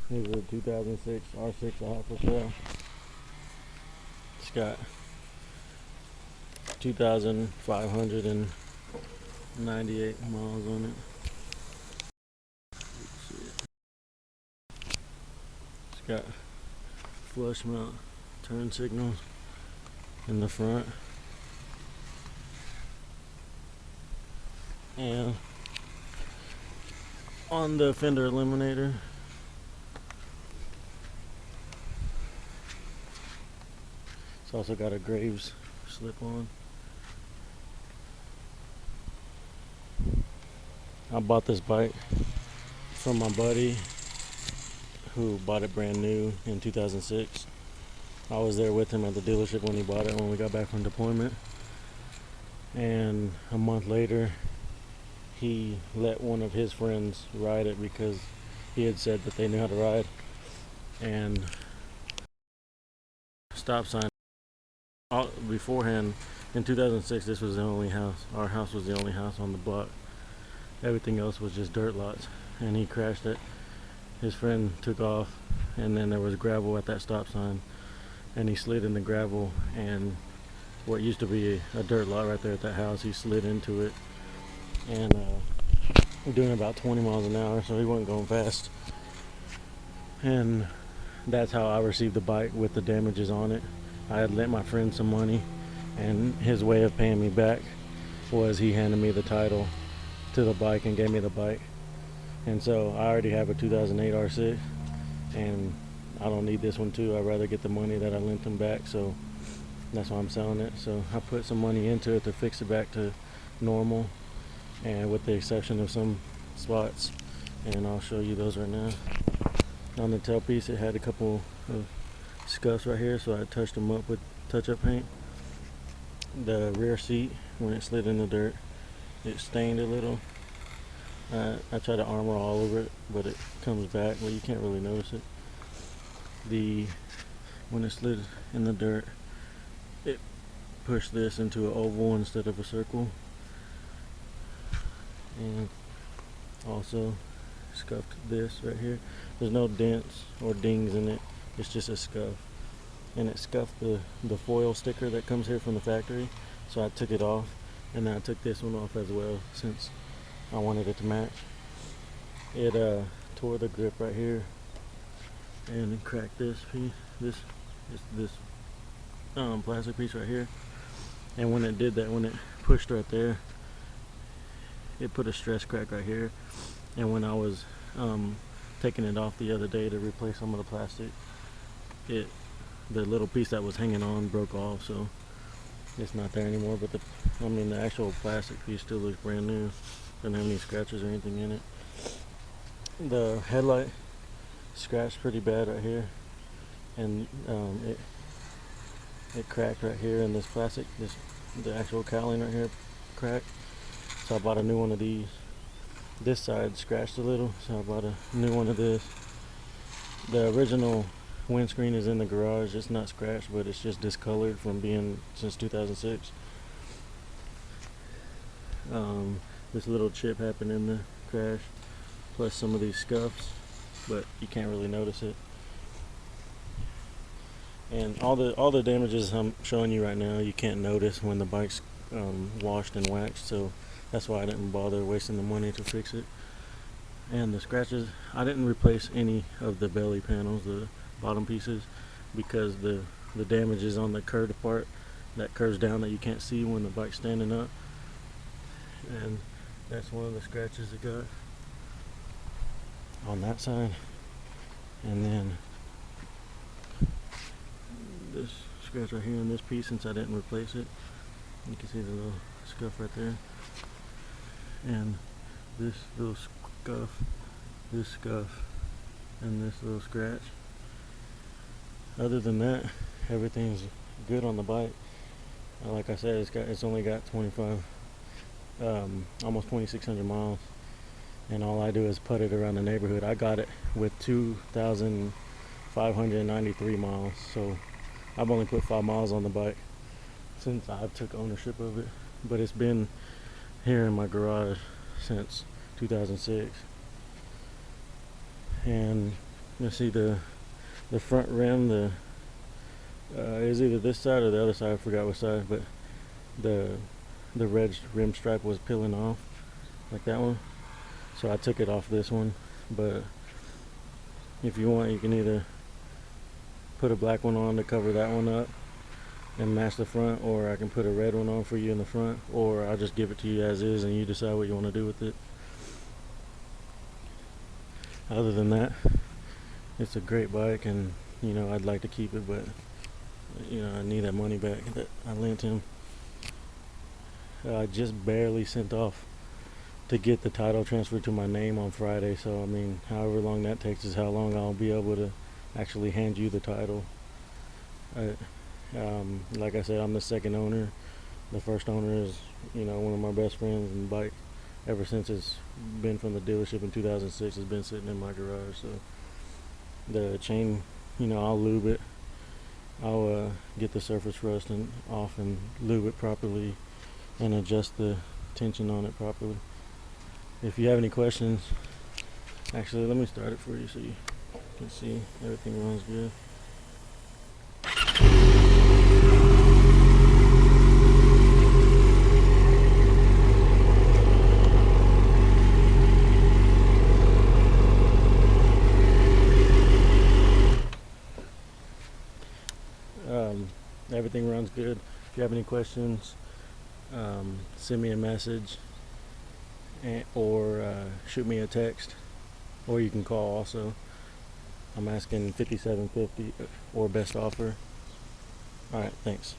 Here's a 2006 R6 I have for sale. It's got 2,598 miles on it. It's got flush mount turn signals in the front. And on the fender eliminator, it's also got a Graves slip on. I bought this bike from my buddy who bought it brand new in 2006. I was there with him at the dealership when he bought it when we got back from deployment. And a month later, he let one of his friends ride it because he had said that they knew how to ride. And stop sign. Beforehand, in 2006, this was the only house. Our house was the only house on the block. Everything else was just dirt lots. And he crashed it. His friend took off, and then there was gravel at that stop sign. And he slid in the gravel, and what used to be a dirt lot right there at that house, he slid into it. And doing about 20 miles an hour, so he wasn't going fast. And that's how I received the bike, with the damages on it. I had lent my friend some money, and his way of paying me back was he handed me the title to the bike and gave me the bike. And so I already have a 2008 R6, and I don't need this one too. I'd rather get the money that I lent him back, so that's why I'm selling it. So I put some money into it to fix it back to normal, and with the exception of some spots, and I'll show you those right now. On the tailpiece, it had a couple of scuffs right here, so I touched them up with touch-up paint. The rear seat, when it slid in the dirt, it stained a little. I tried to armor all over it, but it comes back, but you can't really notice it. When it slid in the dirt, it pushed this into an oval instead of a circle, and also scuffed this right here. There's no dents or dings in it, it's just a scuff. And it scuffed the foil sticker that comes here from the factory, so I took it off, and then I took this one off as well since I wanted it to match. It tore the grip right here, and it cracked this piece, this plastic piece right here. And when it did that, when it pushed right there, it put a stress crack right here. And when I was taking it off the other day to replace some of the plastic, the little piece that was hanging on broke off, so it's not there anymore. But the actual plastic piece still looks brand new. Doesn't have any scratches or anything in it. The headlight scratched pretty bad right here, and it cracked right here, and this plastic, the actual cowling right here cracked. So I bought a new one of these. This side scratched a little, so I bought a new one of this. The original windscreen is in the garage. It's not scratched, but it's just discolored from being since 2006. This little chip happened in the crash, plus some of these scuffs, but you can't really notice it. And all the damages I'm showing you right now, you can't notice when the bike's washed and waxed, so that's why I didn't bother wasting the money to fix it. And the scratches, I didn't replace any of the belly panels, the bottom pieces, because the damage is on the curved part that curves down that you can't see when the bike's standing up. And that's one of the scratches it got on that side. And then this scratch right here on this piece, since I didn't replace it, you can see the little scuff right there. And this little scuff, this scuff, and this little scratch. Other than that, everything's good on the bike. Like I said, it's only got 25, almost 2,600 miles, and all I do is put it around the neighborhood. I got it with 2,593 miles, so I've only put 5 miles on the bike since I took ownership of it, but it's been here in my garage since 2006. And You see the front rim, the is either this side or the other side, I forgot which side, but the red rim stripe was peeling off like that one, so I took it off this one. But if you want, you can either put a black one on to cover that one up and match the front, or I can put a red one on for you in the front, or I'll just give it to you as is and you decide what you want to do with it. Other than that, it's a great bike, and you know, I'd like to keep it, but you know, I need that money back that I lent him. I just barely sent off to get the title transferred to my name on Friday, so I mean, however long that takes is how long I'll be able to actually hand you the title. Like I said, I'm the second owner. The first owner is, you know, one of my best friends, and the bike, ever since it's been from the dealership in 2006, has been sitting in my garage. So the chain, you know, I'll lube it. I'll get the surface rust off and lube it properly and adjust the tension on it properly. If you have any questions, actually, let me start it for you so you can see everything runs good. Everything runs good. If you have any questions, send me a message or shoot me a text, or you can call also. I'm asking $57.50 or best offer. All right, thanks.